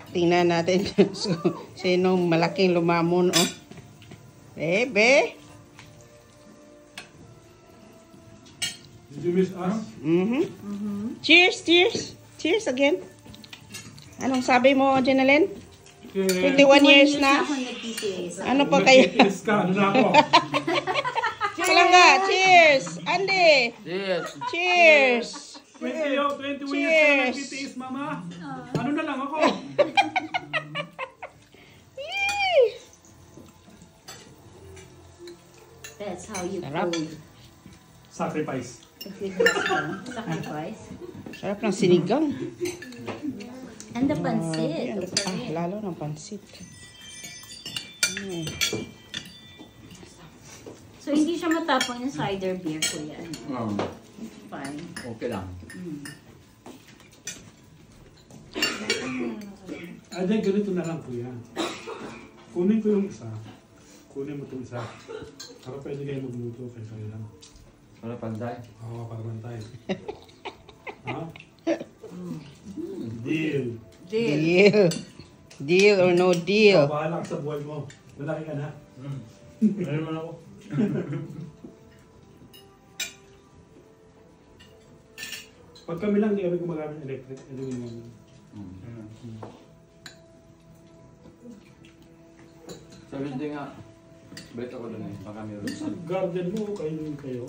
Tingnan natin sinong malaking lumamon, oh. Bebe. Did you miss us? Cheers, cheers. Cheers again. Anong sabi mo, Jenalyn? 21 years na. Ano pa kayo? Cheers ka, ano na ako? Kalangga, cheers. Andy. Cheers. Cheers. 21 years na nagtitiis, mama. Ano na lang ako? That's how you Sarap. code. Sacrifice. Sacrifice. Sarap ng sinigang. And the pancit. Ayan, Don't forget. lalo ng pansit. So, hindi siya matapang yung cider beer, kuya. Oh, Fine. okay lang. Ay, ganito na lang, kuya. Kunin ko yung isa. Kunin mo itong isa. Para pwede kayo magluto kay kayo lang. Para pantay. Oo, para bantay. Ha? Deal. Deal. Deal or no deal. Bahala ka sa buhay mo. Malaki ka na. Meron man ako. Pag kami lang, hindi kami gumagamit ng electric. Ito yung mga. Sabi din nga, balik ako doon eh. Baka meron Sa sa... garden mo, kayo.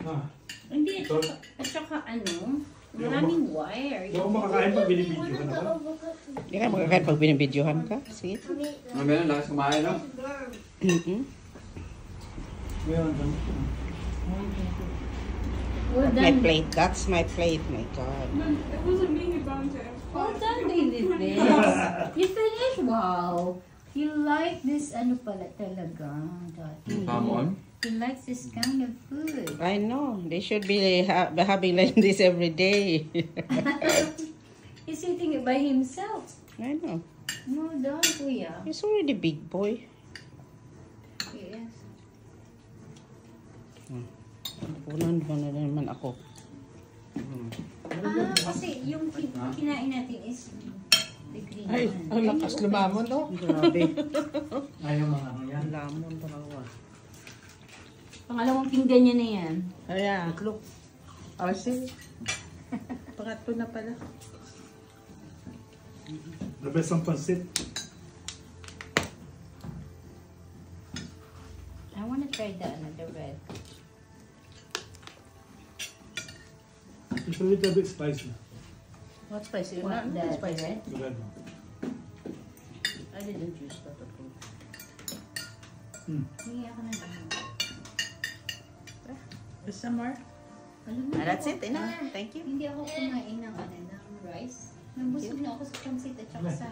Ah, Hindi, at saka ano, maraming wire. hindi ako makakain pag binibidyo ka na ba? Hindi ka magkakain pag binibidyohan ka. Sige. Ano meron? Lakas kumain, no? Meron ka. Well My done. plate. That's my plate. My God. It wasn't me who bounced it. Well done, baby this. You finished? Wow. You like this, ano pala talaga. Hamon? He likes this kind of food. I know. They should be having like this every day. He's eating it by himself. I know. Well done, kuya. He's already big boy. Yes. Punan mo na naman ako. Kasi yung kinain natin is the green Ay, one. ang lakas lumamon, no? Grabe. Ayaw mga ano yan. Lamon talaga. Pangalawang pinggan niya na yan. Ayan. Look. Arsi. Pangatlo na pala. The best ang pansit. I wanna try the another red. It's a little bit spicy. What spicy? What, the spicy. red? The red one. I didn't use that at all. Hindi ako na lang. Some more? Alam mo, That's it. Enough. Thank you. hindi ako kumain ng, ng rice. Nabusog na ako sa pancit at saka sa